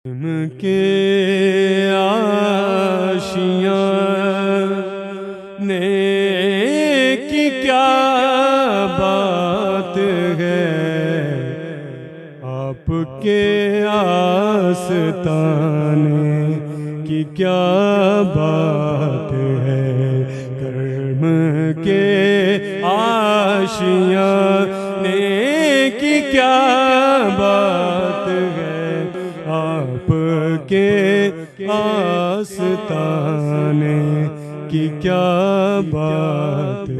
के आशियाँ ने की क्या बात है, आपके आस्ताने की क्या बात है। कर्म के आशियाँ ने की क्या बात है, आपके आस्ताने की क्या बात है।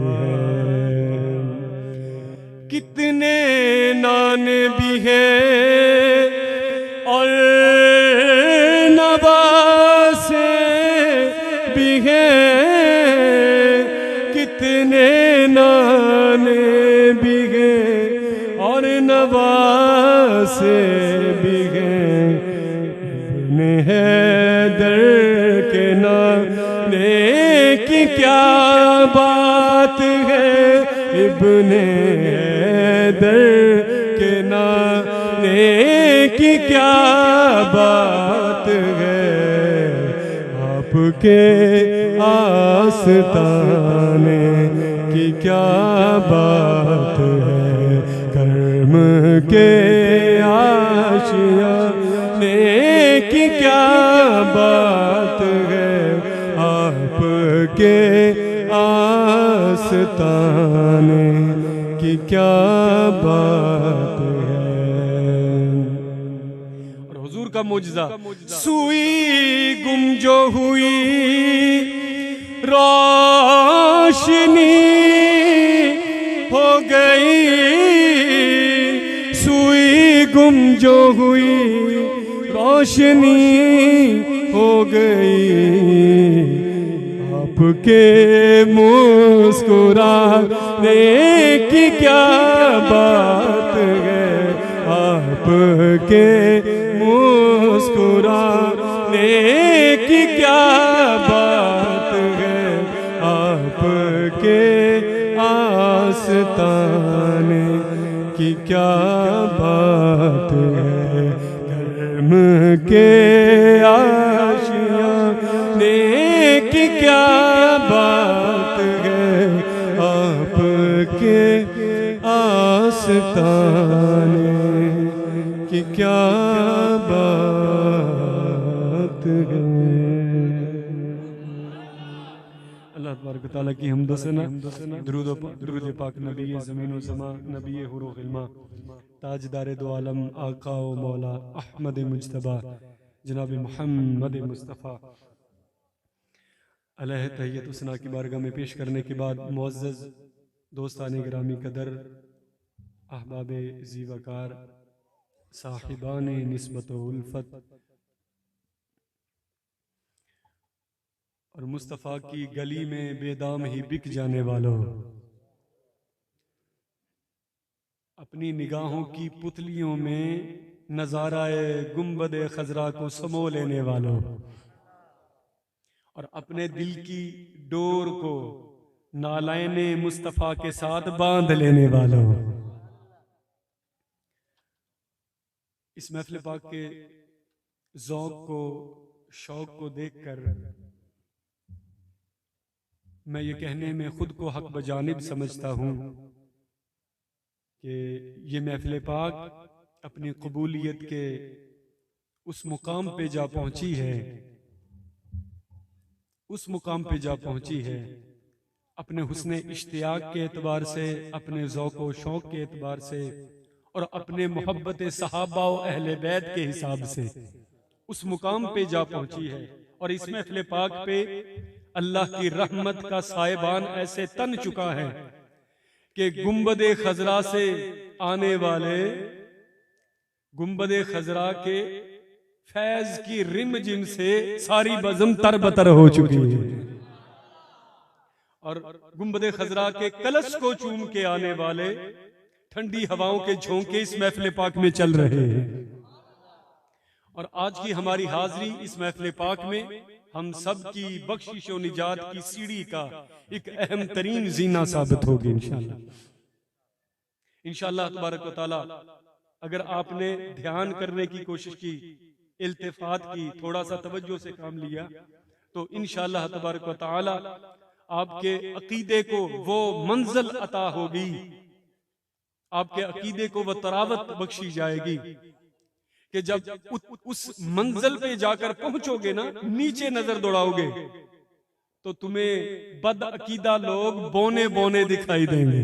कितने नान भी हैं और नवासे भी हैं, कितने नान भी हैं और नवासे भी हैं। इब्ने हैदर के नाने की क्या बात है, इब्ने हैदर के नाने की क्या बात है, आपके आस्ताने की क्या बात है। कर्म के आशियाँ ने की क्या बात है, आपके आस्ताने की क्या बात है। और हुजूर का मोजज़ा, सुई गुम जो हुई रोशनी हो गई, सुई गुम जो हुई रोशनी हो गई, आपके मुस्कुराने की क्या बात है, आपके मुस्कुराने की क्या बात है, आपके आस्ताने की क्या बात है। कर्म के आशियाँ ने की क्या बात है, आपके आस्ताने की क्या बात है। अल्लाह तबारक व तआला की हम्द व सना, दुरूद पाक नबी ज़मीन व समा, नबी हुरूफ इल्मा, ताजदार दो आलम, आका व मौला अहमद मुज्तबा जनाब मोहम्मद मुस्तफ़ा अलैहि तहियत हुस्ना की बारगाह में पेश करने के बाद, मुअज़्ज़ज़ दोस्तान गिरामी कदर, अहबाब ज़ीवकार, साहिबान निस्बत व उल्फत और मुस्तफ़ा की गली में बेदाम ही बिक जाने वालों, अपनी निगाहों की पुतलियों में नज़ाराए गुंबद खजरा को समो लेने वालों और अपने दिल की डोर को नालायने मुस्तफ़ा के साथ बांध लेने वालों। इस महफिल पाक के ज़ौक़ को, शौक़ को देखकर मैं ये कहने में खुद को हक बजानिब समझता हूँ कि ये महफिल पाक अपनी कबूलियत के उस मुकाम पे जा पहुंची है, उस मुकाम पे जा पहुंची है अपने हुस्ने इश्तियाक के एतबार से, अपने ज़ौक़ व शौक़ के एतबार से और अपने मोहब्बत सहाबा व अहले बैत के हिसाब से उस मुकाम पे जा पहुंची है। और इस महफिल पाक पे अल्लाह की रहमत का साहिबान ऐसे तन चुका है कि गुंबदे खजरा से आने वाले, गुंबदे खजरा के फैज की रिम जिम से सारी बज़म तरबतर हो चुकी है और गुंबदे खजरा के कलश को चूम के आने वाले ठंडी हवाओं के झोंके इस महफिल पाक में चल रहे हैं। और आज की हमारी हाजिरी इस महफिल पाक में हम सब की बख्शिश व निजात की सीढ़ी का एक अहम तरीन जीना साबित होगी इंशाअल्लाह। इंशाअल्लाह तबारक व तआला। अगर आपने ध्यान करने की कोशिश की इल्तिफात की, थोड़ा सा तवज्जो से काम लिया तो इंशाअल्लाह तबारक व तआला आपके अकीदे को वो मंजिल अता होगी, आपके अकीदे को वो तरावत बख्शी जाएगी कि जब उस मंजिल पे जाकर पहुंचोगे ना, नीचे नजर दौड़ाओगे तो तुम्हें बद अकीदा लोग बोने बोने दिखाई देंगे,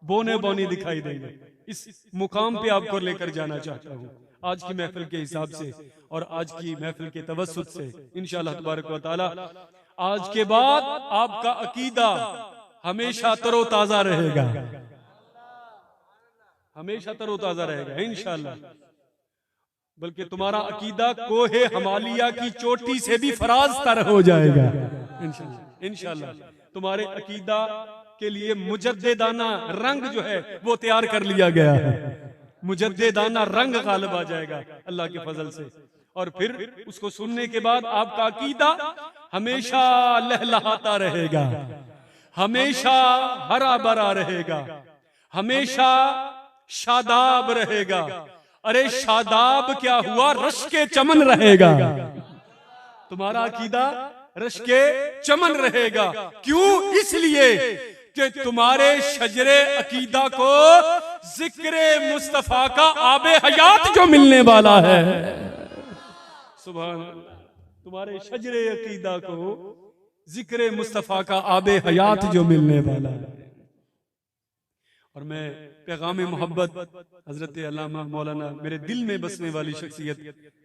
बोने बोने दिखाई देंगे। इस मुकाम पे आपको लेकर जाना चाहता हूँ आज की महफिल के हिसाब से और आज की महफिल के तवस्सुत से इंशाअल्लाह तबारक व तआला। आज के बाद आपका अकीदा हमेशा तरोताजा रहेगा, हमेशा तरोताजा रहेगा इंशाअल्लाह। बल्कि तुम्हारा अकीदा कोहे हिमालय की चोटी से भी फराज तर हो जाएगा इंशाअल्लाह। इंशाअल्लाह तुम्हारे अकीदा के लिए मुजद्दिदाना रंग जो है वो तैयार कर लिया गया है, मुजद्दिदाना रंग गालिब आ जाएगा अल्लाह के फजल से। और फिर उसको सुनने के बाद आपका अकीदा हमेशा लहलहाता रहेगा, हमेशा हरा भरा रहेगा, हमेशा शादाब रहेगा। अरे शादाब क्या हुआ, रश के चमन रहेगा। तुम्हारा अकीदा रश के चमन रहेगा। क्यों? इसलिए कि तुम्हारे शजरे अकीदा को जिक्रे मुस्तफा का आबे हयात जो मिलने वाला है। सुभान अल्लाह, तुम्हारे शजरे अकीदा को जिक्रे मुस्तफा का आबे हयात जो मिलने वाला है। और मैं पैगाम मोहब्बत हजरत अल्लामा मौलाना, मेरे दिल में बसने वाली शख्सियत,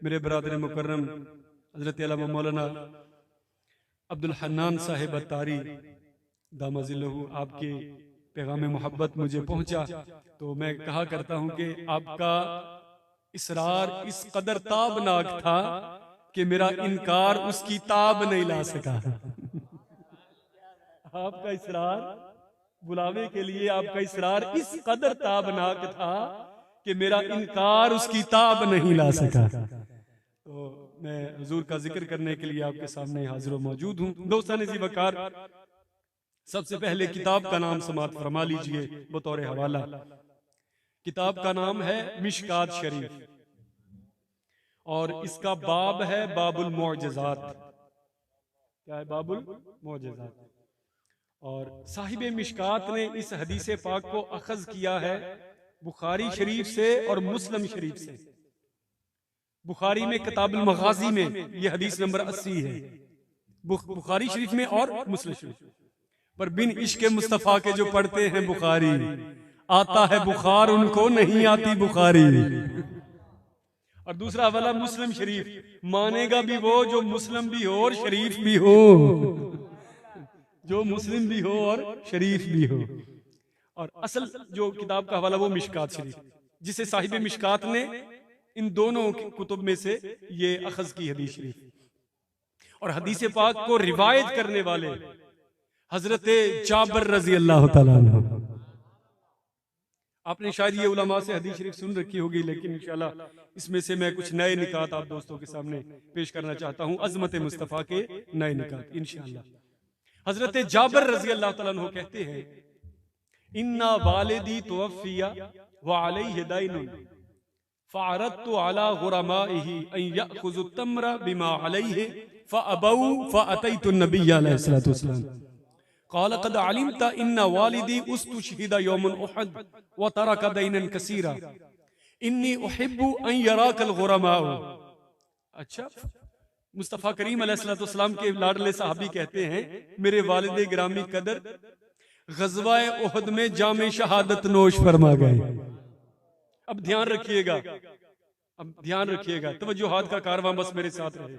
मेरे बरादर मुकर्रम हजरत अल्लामा मौलाना अब्दुल हन्नान साहिब अत्तारी दामजिल्लहु, आपके पैगाम मोहब्बत मुझे पहुंचा तो मैं कहा करता हूं कि आपका इसरार इस कदर ताबनाक था कि मेरा इनकार उसकी ताब नहीं ला सका। आपका इसरार, बुलावे के लिए आपका इसरार इस कदर ताबनाक था कि मेरा इनकार उसकी ताब नहीं ला सका। तो मैं हुजूर का जिक्र करने के लिए आपके सामने हाजिर मौजूद हूँ। दोस्तान ज़ी वकार, सबसे पहले किताब का नाम समात फरमा लीजिए बतौर हवाला। किताब का नाम है मिशकात शरीफ और इसका बाब है बाबुल मुअज्जज़ात। क्या है? बाबुल मुअज्जज़ात। और साहिब मिशकात ने इस हदीस पाक को अखज़ किया है बुखारी शरीफ से और मुस्लिम शरीफ से। बुखारी में किताबुल मगाजी में यह हदीस नंबर 80 है, बुखारी शरीफ में और मुस्लिम शरीफ। पर बिन इश्क मुस्तफा के जो पढ़ते हैं बुखारी, आता है बुखार उनको नहीं आती बुखारी। और दूसरा हवाला मुस्लिम शरीफ, मानेगा भी वो जो मुस्लिम भी हो और शरीफ भी हो, जो मुस्लिम भी हो और शरीफ भी हो। और असल जो किताब का हवाला वो मिशकात शरीफ, जिसे साहिब मिशकात ने इन दोनों कुतुब में से ये अखज़ की हदीस शरीफ। और हदीस पाक को रिवायत करने वाले हजरत जाबर रजी अल्लाह तआला अन्हु। आपने शायद ये उलमा से हदीस शरीफ सुन रखी होगी, लेकिन इंशाल्लाह इसमें से मैं कुछ नए निकात आप दोस्तों के सामने पेश करना चाहता हूँ, अजमत मुस्तफ़ा के नए निकात इंशाल्लाह। हजरत जाबर रजी अल्लाह तआला अन्हु कहते हैं, इन्ना वालिदी तुवफ़िया व अलैहि दैनुन फ़अरदतु अला गुरमाइहि अन यअख़ुज़ु तम्रा बिमा अलैहि फ़अबौ फ़अतैतु नबिय्य अलैहि सल्लतु वस्सलाम क़ाल क़द अलिमत इन्ना वालिदी उस्तुशहिद यौमन उहद व तरक दैनन कसीरा इन्नी उहिब्बु अन यराकल गुरमाउ। अच्छा, मुस्तफ़ा करीम अलैहिस्सलातु वस्सलाम के लाडले साहबी कहते हैं, मेरे वालिद गिरामी कदर ग़ज़वा-ए उहद में जामे शहादत नोश फरमा गए। अब ध्यान रखिएगा, अब ध्यान रखिएगा, तवज्जुहात का कारवां बस मेरे साथ रहे।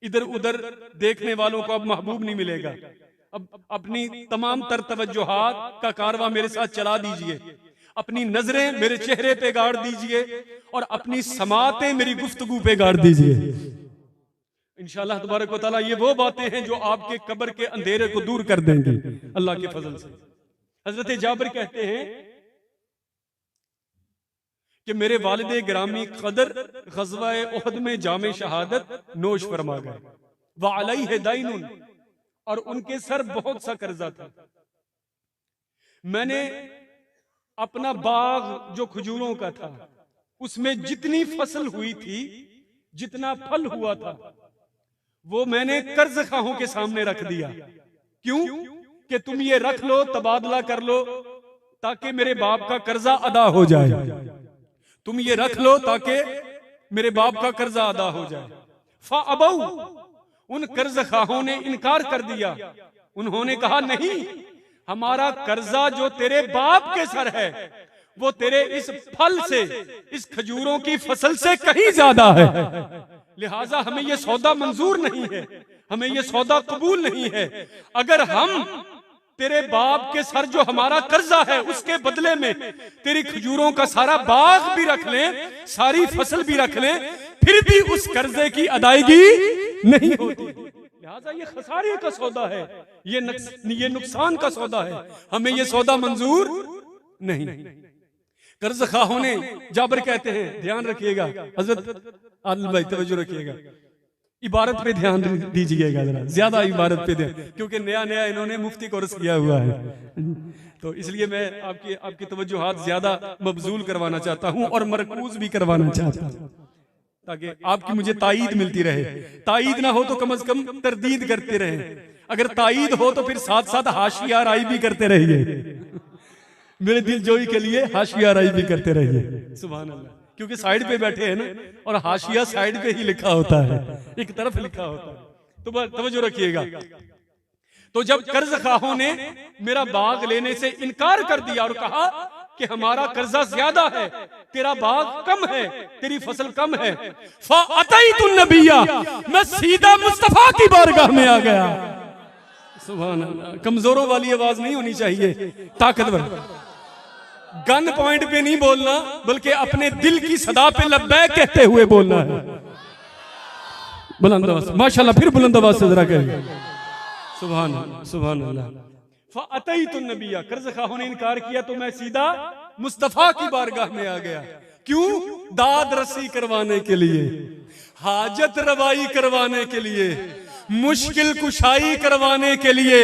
इधर उधर देखने वालों को अब महबूब नहीं मिलेगा। अब अपनी तमाम तर तवज्जुहात का कारवां मेरे साथ चला दीजिए, अपनी नजरें मेरे चेहरे पे गाड़ दीजिए और अपनी समातें मेरी गुफ्तगू पे गाड़ दीजिए। इंशाअल्लाह तबारक व तआला ये वो बातें हैं जो आपके कब्र के अंधेरे को दूर कर देंगी अल्लाह के फजल से। हजरत जाबिर कहते हैं कि मेरे वालिद गिरामी कदर ग़ज़वा-ए उहद में जामे शहादत नोश फरमा गए, व अलैहि दैनुन, और उनके सर बहुत सा कर्जा था। मैंने अपना बाग जो खजूरों का था उसमें जितनी फसल हुई थी, जितना फल हुआ था वो मैंने कर्ज खाहों के सामने रख दिया। क्यों? कि तुम ये रख लो, तबादला कर लो, ताकि मेरे बाप का कर्जा अदा हो जाए। तुम ये रख लो ताकि मेरे बाप का कर्जा अदा हो जाए। फ़अबऊ, उन कर्ज खाहों ने इनकार कर दिया। उन्होंने कहा नहीं, हमारा कर्जा जो तेरे बाप के सर है वो तेरे इस फल से, इस खजूरों की फसल से कहीं ज्यादा है, लिहाजा हमें ये सौदा मंजूर नहीं है, हमें ये सौदा कबूल नहीं है। अगर हम तेरे बाप के सर जो हमारा कर्जा है उसके बदले में तेरी खजूरों का सारा बाग भी रख लें, सारी फसल भी रख लें, फिर भी उस कर्जे की अदायगी नहीं होती। लिहाजा ये खसारे का सौदा है, ये नुकसान का सौदा है, हमें ये सौदा मंजूर नहीं। कर्ज खाहों ने, जाबर कहते हैं, ध्यान रखिएगा हजरत आदिल भाई तवज्जो रखिएगा, इबारत पे ध्यान दीजिएगा जरा, ज्यादा इबारत पे ध्यान, क्योंकि नया नया इन्होंने मुफ्ती कोर्स किया हुआ है, तो इसलिए मैं आपकी तवज्जुहात ज्यादा मबजूल करवाना चाहता हूं और मरकूज भी करवाना चाहता हूं, ताकि आपकी मुझे ताईद मिलती रहे। ताईद ना हो तो कम से कम तरदीद करते रहे, अगर ताईद हो तो फिर साथ साथ हाशिया राई भी करते रहिए, मेरे दिल जोई के लिए हाशिया राई भी करते रहिए। सुभान अल्लाह, क्योंकि साइड पे बैठे हैं ना, और हाशिया साइड पे ही लिखा होता है, एक तरफ लिखा होता है, तो तवज्जो रखिएगा। तो जब कर्ज खाहों ने मेरा बाग लेने से इनकार कर दिया और कहा कि हमारा कर्जा ज्यादा है, तेरा बाग कम है, तेरी फसल कम है, फ़अतैतुन नबिय्या, मैं सीधा मुस्तफा की बारगाह में आ गया। सुभान अल्लाह, कमजोरों वाली आवाज नहीं होनी चाहिए, ताकतवर, गन पॉइंट पे नहीं बोलना, बल्कि अपने दिल की सदा पे लब्बैक कहते हुए बोलना है। बुलंद आवाज, माशाल्लाह, फिर बुलंद आवाज से जरा कहिए सुभान अल्लाह, सुभान अल्लाह। फ़अतैतुन नबिय्या, कर्ज खाहों ने इनकार किया तो मैं सीधा मुस्तफा की बारगाह में आ गया। क्यों? दाद रसी करवाने के लिए, हाजत रवाई करवाने के लिए, मुश्किल कुशाई करवाने के लिए,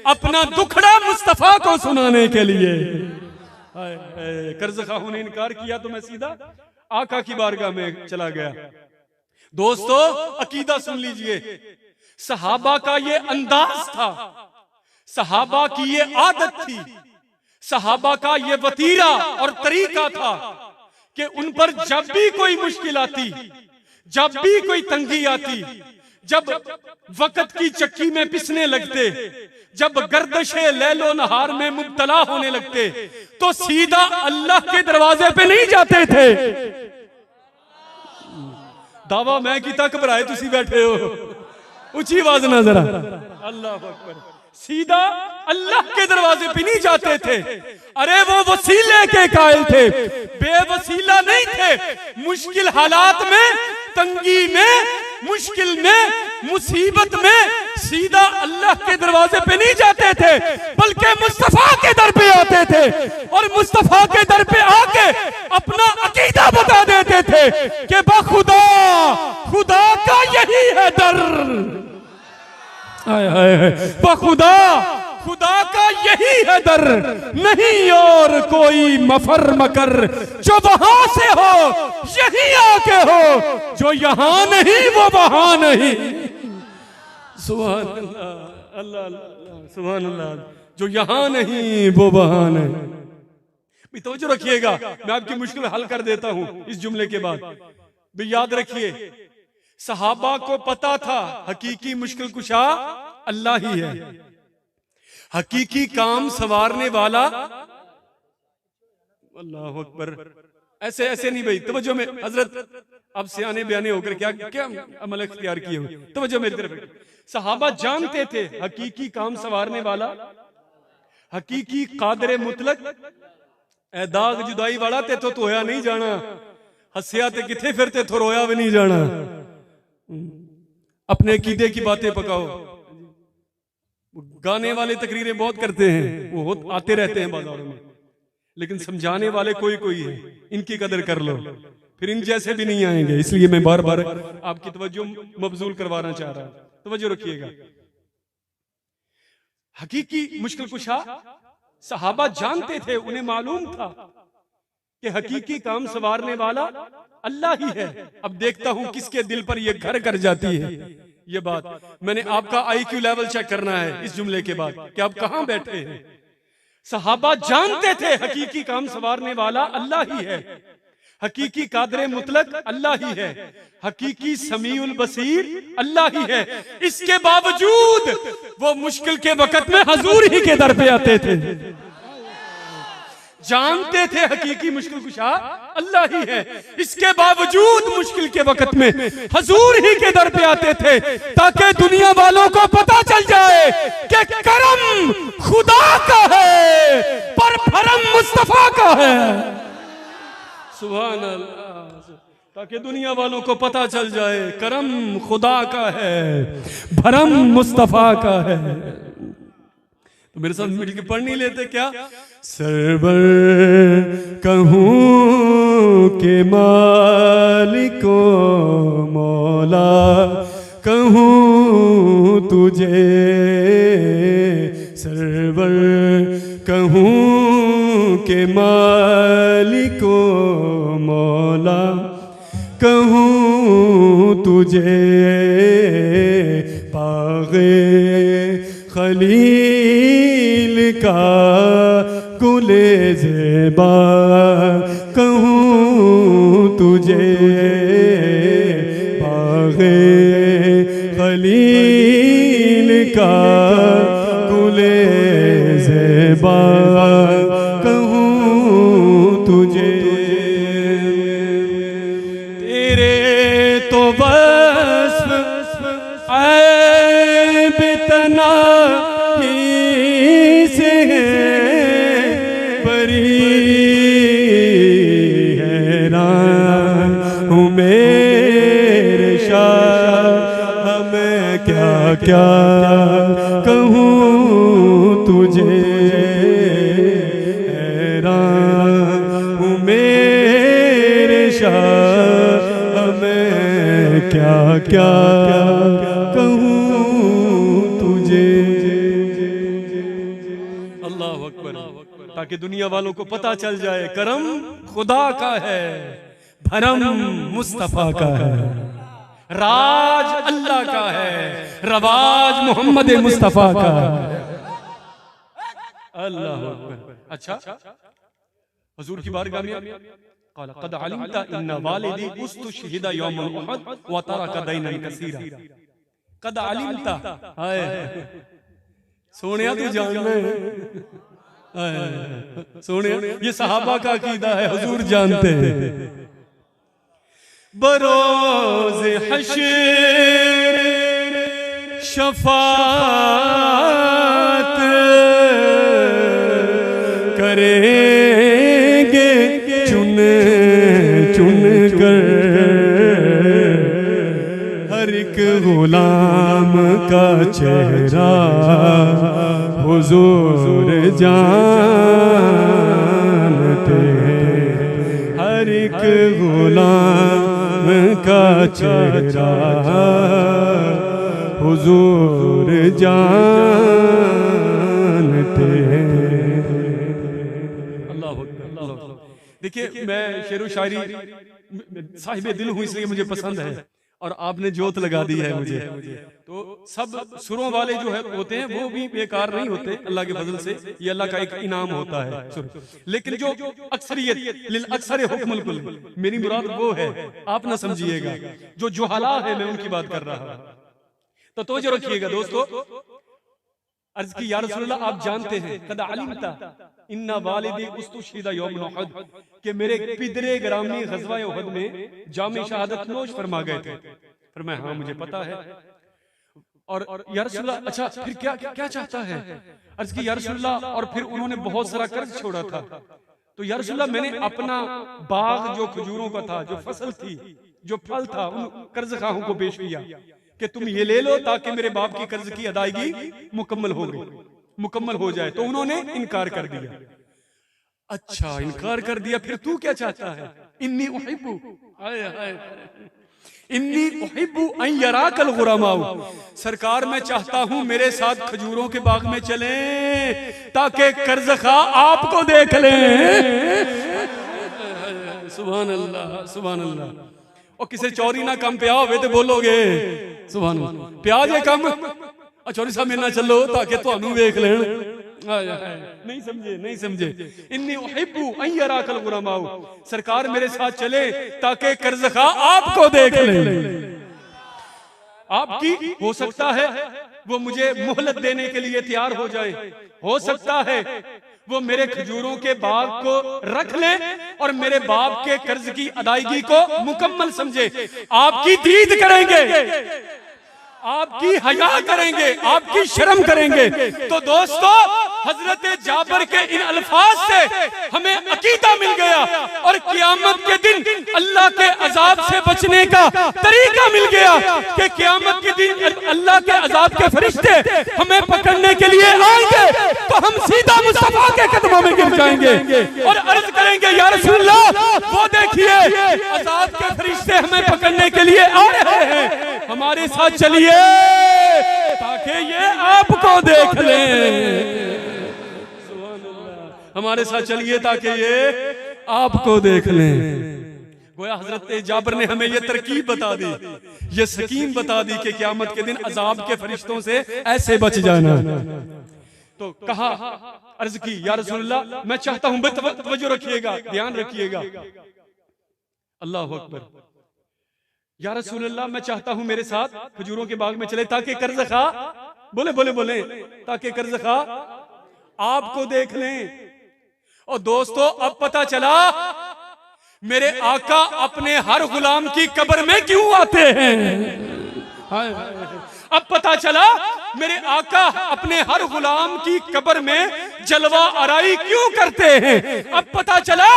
अपना दुखड़ा मुस्तफा को सुनाने के लिए। कर्ज खाहों ने इनकार किया तो मैं सीधा आका की बारगाह में चला गया। दोस्तों, अकीदा सुन लीजिए, सहाबा का ये अंदाज था, सहाबा की ये आदत थी, सहाबा का ये वतीरा और तरीका था कि उन पर जब भी कोई मुश्किल आती, जब भी कोई तंगी आती, जब वक्त की चक्की में पिसने लगते, जब गर्दशे लैलो नहार में मुब्तला होने लगते, तो सीधा अल्लाह के दरवाजे पे नहीं जाते थे। दावा मैं की तक घबराए तुसी बैठे हो, ऊंची आवाज ना जरा, अल्लाह अकबर, सीधा अल्लाह के दरवाजे पे नहीं जाते थे। अरे वो वसीले के कायल थे, बेवसीला नहीं थे। मुश्किल हालात में, तंगी में, मुश्किल में, मुसीबत में सीधा अल्लाह के दरवाजे पे नहीं जाते थे, बल्कि मुस्तफा के दर पे आते थे और मुस्तफा के दर पे आके अपना अकीदा बता देते थे कि बखुदा, खुदा का यही है दर, बखुदा, खुदा का यही है दर, नहीं और कोई मफर मकर, जो वहां से हो यही आके हो, जो यहां नहीं वो वहां नहीं। सुभान अल्लाह, अल्लाह अल्लाह, सुभान अल्लाह, जो यहां नहीं वो वहां नहीं। तवज्जो रखिएगा, मैं आपकी मुश्किल हल कर देता हूं इस जुमले के बाद। भी याद रखिए, सहाबा को पता था हकीकी मुश्किल कुशा अल्लाह ही है, हकीकी काम संवारने वाला अल्लाह अकबर। ऐसे ऐसे नहीं भाई, तवज्जो में हजरत अब सियाने बयाने होकर क्या क्या अमल इख्तियार किए हुए, तवज्जो मेरी तरफ। सहाबा जानते थे हकीकी काम संवारने वाला, हकीकी कादरे मुतलक, ए दाग जुदाई वाला ते तो होया नहीं जाना, हसिया ते किथे फिरते तो रोया भी नहीं जाना। अपने अकीदे की बातें पकाओ, गाने वाले तकरीरें बहुत करते हैं, वो आते रहते हैं बाजारों में, लेकिन समझाने वाले कोई कोई है, इनकी कदर कर लो, फिर इन जैसे भी नहीं आएंगे। इसलिए मैं बार बार आपकी तवज्जो मबजूल करवाना चाह रहा हूं, तवज्जो रखिएगा। हकीकी मुश्किल कुशा सहाबा जानते थे, उन्हें मालूम था कि हकीकी काम संवारने वाला अल्लाह ही है। अब देखता हूं किसके दिल पर यह घर कर जाती है ये बात। मैंने आपका IQ लेवल चेक करना है इस जुमले के बाद कि आप कहां बैठे हैं। सहाबा जानते थे हकीकी काम संवारने वाला अल्लाह ही है, हकीकी कादरे मुतलक अल्लाह ही है, हकीकी समीउल बसीर अल्लाह ही है। इसके बावजूद वो मुश्किल के वक्त में हुजूर ही के दर पे आते थे। जानते थे हकीकी मुश्किल कुशा अल्लाह ही है, इसके बावजूद मुश्किल के वक्त में हुजूर ही के दर पे आते थे ताकि दुनिया वालों को पता चल जाए कि करम खुदा का है पर भरम मुस्तफा का है। सुभान अल्लाह। ताकि दुनिया वालों को पता चल जाए करम खुदा का है, भरम मुस्तफा का है। तो मेरे साथ मिलकर पढ़ नहीं लेते क्या? सरवर कहूँ के मालिको मौला कहूँ तुझे, सरवर कहूँ के मालिको मौला कहूँ तुझे, पागे खलील का गुले ज़ेबा कहूँ तुझे, पागे खलील का गुले ज़ेबा कहूँ तुझे। तेरे तो बस ऐब इतना ही से बरी हैरान हूँ मेरे शाह, मैं क्या क्या कहूँ तुझे, हैरान हूँ मेरे शाह, मैं क्या क्या कहूँ तुझे। अल्लाह अकबर। ताकि दुनिया वालों को पता चल जाए करम खुदा का है, भरम मुस्तफा का है, राज अल्लाह का है, रवाज मोहम्मद मुस्तफा का है। अल्लाह अकबर। अच्छा हुजूर की बारगाह में क़ाल क़द अलिमता इन्ना वालिदी उस्तुशहिदा यौमल उहद व तरका दैनन कसीरा। क़द अलिमता, हाय सोनिया तू जानना है, सोनिया ये सहाबा का अकीदा है, हुजूर जानते हैं। बरोज़ हश्र शफाअत करेंगे चुन चुन कर, हर एक गुलाम का चेहरा हुजूर जानते, हर एक गुलाम का चेहरा हुजूर जानते हैं। अल्लाह अल्लाह। देखिए मैं शेरो शायरी साहिबे दिल हूँ इसलिए मुझे पसंद है और आपने जोत लगा दी है मुझे। तो सब सुरों वाले जो है होते हैं वो भी बेकार नहीं होते अल्लाह के फजल से, ये अल्लाह का एक इनाम होता है। लेकिन जो अक्सरियत लिल अक्सर हुक्मुल कुल, मेरी मुराद वो है, आप ना समझिएगा जो जुहाला है मैं उनकी बात कर रहा हूं। तो तवज्जो रखिएगा दोस्तों। अर्ज की या रसूलल्लाह आप जानते हैं कद अलिमता इन्ना वालिदी उस्तुशहिदा यौम उहद कि मेरे पिदरे ग्रामी ग़ज़वा उहद में जामे शहादत नोश फरमा गए थे। फरमाया हाँ मुझे पता है। और या रसूलल्लाह अच्छा फिर क्या क्या चाहता है? अर्ज की या रसूलल्लाह और फिर उन्होंने बहुत सारा कर्ज छोड़ा था। तो या रसूलल्लाह मैंने अपना बाग जो खजूरों का था, जो फसल थी, जो फल था, उन कर्ज खाहों को पेश किया कि तुम ये ले लो ताकि मेरे बाप की कर्ज की अदायगी मुकम्मल हो जाए। तो उन्होंने इनकार कर दिया। अच्छा इनकार कर दिया, फिर तू क्या चाहता है? इन्नी उहिब्बु इन्नी उहिब्बु अन यराकल गुरमाउ, सरकार मैं चाहता हूं मेरे साथ खजूरों के बाग में चलें ताकि कर्ज खा आपको देख लें। सुभान अल्लाह सुभान अल्लाह। और किसी चौरी ना कम प्या होवे तो बोलोगे सुभान अल्लाह, प्याज है कम चौरी साहब मेरे ना चलो ताकि तुहानू वेख लेन। नहीं समझे नहीं समझे। इन्नी उहिब्बु अन यराकल गुरमाउ, सरकार मेरे साथ चले ताकि कर्ज़खा आपको देख ले। आपकी हो सकता है वो मुझे मोहलत देने के लिए तैयार हो जाए, हो सकता है वो मेरे खजूरों के बाग को रख ले और मेरे बाप के कर्ज की अदायगी को मुकम्मल समझे। आपकी दीद करेंगे, आपकी हया करेंगे, आपकी शर्म करेंगे। तो दोस्तों हजरत जाबर के इन अल्फाज से हमें अकीदा मिल गया और क़यामत के दिन अल्लाह के अजाब से बचने का तरीका मिल गया कि क़यामत के दिन अल्लाह के अजाब के फरिश्ते हमें पकड़ने के लिए आएंगे तो हम सीधा मुस्तफा के कदमों में गिर जाएंगे और अर्ज करेंगे या रसूलल्लाह वो देखिए अजाब के फरिश्ते हमें पकड़ने के लिए आ रहे हैं, हमारे साथ चलिए ताकि ये आपको देख लें। हमारे साथ चलिए ताकि ये आपको देख लें। गोया हजरत जाबर ने हमें ये तरकीब बता दी, ये स्कीम बता दी कि क़यामत के दिन अजाब के फरिश्तों से ऐसे बच जाना। तो कहा अर्ज की या रसूलल्लाह मैं चाहता हूं, तवज्जो रखिएगा, ध्यान रखिएगा। अल्लाह अकबर। या रसूलल्लाह मैं चाहता हूं मेरे साथ खजूरों के बाग में चले ताकि कर्ज़खा बोले बोले बोले ताकि कर्ज़खा आपको देख लें। और दोस्तों अब पता चला मेरे आका अपने हर गुलाम की कब्र में क्यों आते हैं। अब पता चला मेरे आका अपने हर गुलाम की कब्र में जलवा आराई क्यों करते हैं। अब पता चला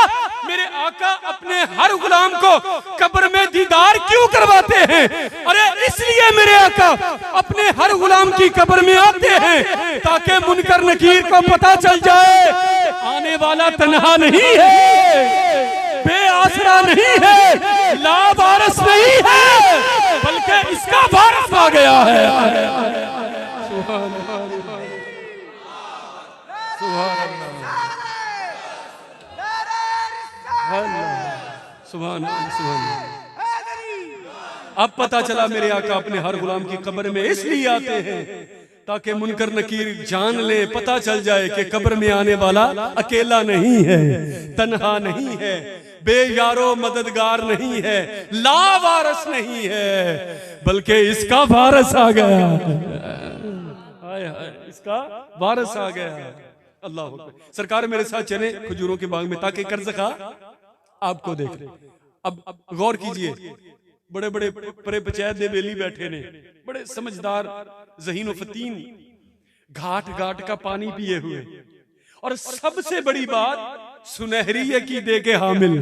मेरे आका अपने हर गुलाम को कब्र में दीदार क्यों करवाते हैं। अरे इसलिए मेरे आका अपने हर गुलाम की कब्र में आते हैं ताकि मुनकर नकीर को पता चल जाए आने वाला तन्हा नहीं है, बेआसरा नहीं है, लावारिस नहीं है, बल्कि इसका वारिस आ गया है। सुभान अल्लाह सुभान अल्लाह। अब पता चला मेरे आका अपने हर गुलाम की कब्र में इसलिए आते हैं ताकि मुनकर नकीर जान ले, पता चल जाए कि कब्र में आने वाला अकेला नहीं है, तन्हा नहीं है, बेयारो मददगार नहीं है, लावारिस नहीं है, बल्कि इसका वारिस आ गया। हाय हाय इसका वारिस आ गया। अल्लाह अकबर। सरकार मेरे साथ चले खजूरों के बाग में ताकि कर्ज़खा आपको देख ले। अब गौर कीजिए, बड़े बड़े परे पंचायत दे बेली बैठे ने, बड़े समझदार ज़हीन व फतीन, घाट घाट का पानी पिए हुए, और सबसे बड़ी बात सुनहरी अकीदे के हामिल,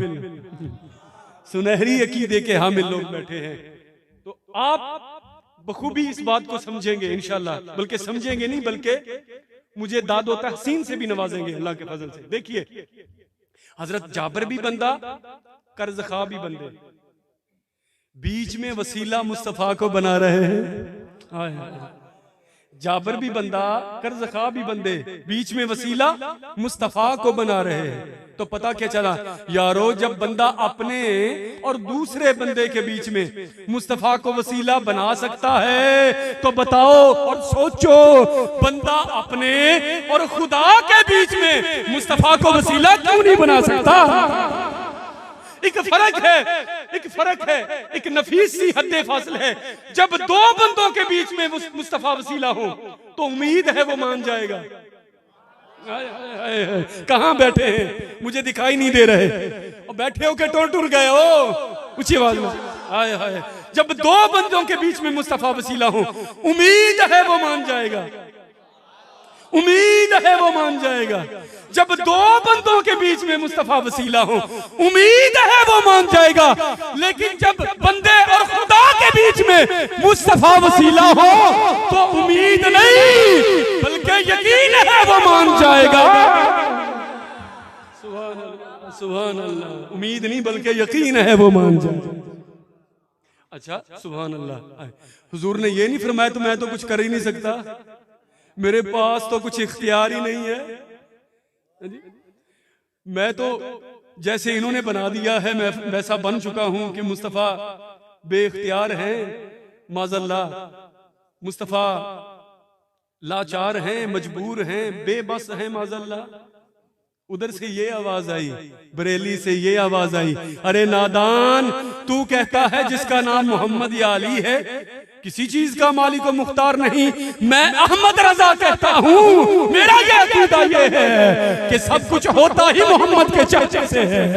सुनहरी अकीदे के हामिल लोग बैठे हैं। तो आप बखूबी इस बात को समझेंगे इंशाल्लाह, बल्कि समझेंगे नहीं बल्कि मुझे दादो तहसीन से भी नवाजेंगे अल्लाह के फजल से। देखिए हजरत जाबर भी बंदा, कर्ज़खा भी बंदे, बीच में वसीला मुस्तफा को बना रहे हैं। जाबर भी बंदा, कर्ज़खा भी बंदे, बीच में वसीला मुस्तफा को बना रहे हैं। तो पता क्या चला यारो, जब बंदा अपने और दूसरे बंदे के बीच में मुस्तफा को वसीला बना सकता है तो बताओ और सोचो, बंदा अपने और खुदा के बीच में मुस्तफा को वसीला क्यों नहीं बना सकता। एक फर्क है, एक फर्क है, एक नफीस सी हद्दे फासिल है। जब दो बंदों के बीच में मुस्तफा वसीला हो तो उम्मीद है वो मान जाएगा। कहां बैठे हैं, मुझे दिखाई नहीं दे रहे, और बैठे हो के टुर गए हो ऊंची आवाज में। हाय हाय, जब दो बंदों के बीच में मुस्तफा वसीला हो उम्मीद है वो मान जाएगा, उम्मीद है वो मान जाएगा। जब दो बंदों के बीच में मुस्तफा वसीला हो उम्मीद है वो मान जाएगा। लेकिन जब बंदे और खुदा के बीच में मुस्तफा वसीला हो तो उम्मीद नहीं बल्कि यकीन है वो मान जाएगा। सुभान अल्लाह, सुभान अल्लाह। उम्मीद नहीं बल्कि यकीन है वो मान जाएगा। अच्छा सुभान अल्लाह। हुजूर ने ये नहीं फरमाया तो मैं तो कुछ कर ही नहीं सकता, मेरे पास तो कुछ इख्तियार ही नहीं है, मैं तो जैसे इन्होंने बना दिया है, मैं वैसा बन चुका हूं कि मुस्तफ़ा बेख्तियार हैं, माज़ल्ला मुस्तफ़ा लाचार हैं, मजबूर हैं, बेबस हैं, माज़ल्ला। उधर से ये आवाज आई, बरेली से ये आवाज आई, अरे नादान, तू कहता है जिसका नाम मोहम्मद या अली है किसी चीज का मालिक व मुख्तार नहीं, मैं अहमद रजा कहता हूँ, मेरा ये अकीदा ये है कि सब कुछ होता ही मोहम्मद के चर्चे से है।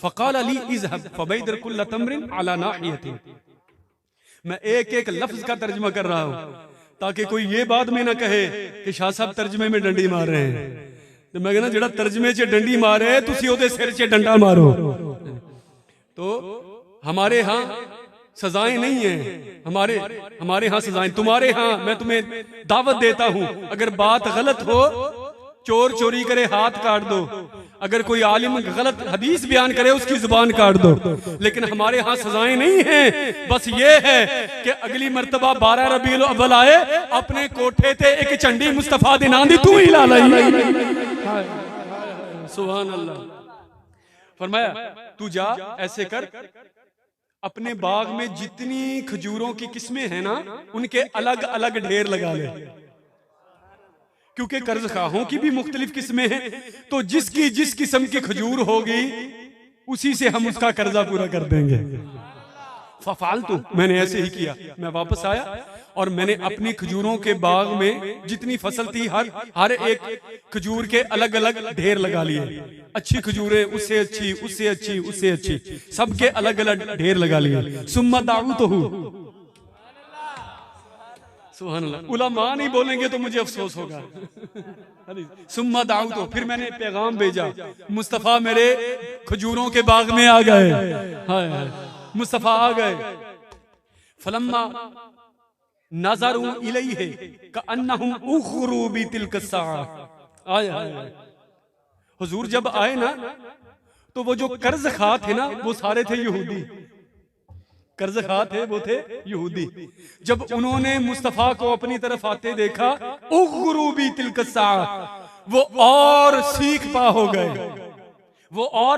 फ़क़ाल अली इज़हब फ़बैदर कुल्ल तम्रिन अला नाहियतिन। मैं एक एक लफ्ज का तर्जमा कर रहा हूं ताकि कोई ये बात में ना कहे कि शाह साहब तर्जमे में डंडी मार रहे हैं। तो मैं कहना जेड़ा तर्जमे च डंडी मारे तुसी ओदे सिर च डंडा मारो। तो हमारे यहाँ सजाएं नहीं है, हमारे यहाँ सजाएं, तुम्हारे यहाँ मैं तुम्हें दावत देता हूं, अगर बात गलत हो चोर चोरी करे हाथ काट दो, अगर कोई आलिम गलत हदीस बयान करे उसकी जुबान काट दो, लेकिन हमारे यहाँ सजाएं नहीं हैं। बस ये है कि अगली मर्तबा 12 रबीउल अव्वल आए, अपने कोठे ते एक चंडी मुस्तफा दी नाम दी तू ही ला लाई। सुभान अल्लाह। फरमाया तू जा ऐसे कर, अपने बाग में जितनी खजूरों की किस्में हैं ना उनके अलग अलग ढेर लगा ले, क्योंकि कर्ज खाहों की भी मुख्तलिफ किस्में हैं, तो जिसकी जिस किस्म की खजूर होगी उसी से हम उसका कर्जा पूरा कर देंगे। फालतू मैंने ऐसे ही किया, मैं वापस आया और मैंने अपनी खजूरों के बाग में जितनी फसल थी हर एक खजूर के अलग अलग ढेर लगा लिए। अच्छी खजूरें उससे अच्छी, उससे अच्छी, उससे अच्छी, सबके अलग अलग ढेर लगा लिए। सुम्मा दाऊ तो हूँ, सुभान अल्लाह। उलमा नहीं बोलेंगे तो मुझे अफसोस होगा। सुम्मा दाऊ तो फिर मैंने पैगाम भेजा, मुस्तफा मेरे खजूरों के बाग में आ गए। हाय मुस्तफा आ गए। फलम्मा नज़रू इलैहि कअन्नहुम उखरू बितिल्क अस्साअ। आया हुजूर जब आए ना तो वो जो कर्ज खा थे ना वो सारे थे यहूदी, कर्ज खा थे वो थे यहूदी। जब उन्होंने मुस्तफा को अपनी तरफ आते देखा, उखरू बितिल्क अस्साअ, वो और सीख पा हो गए, वो और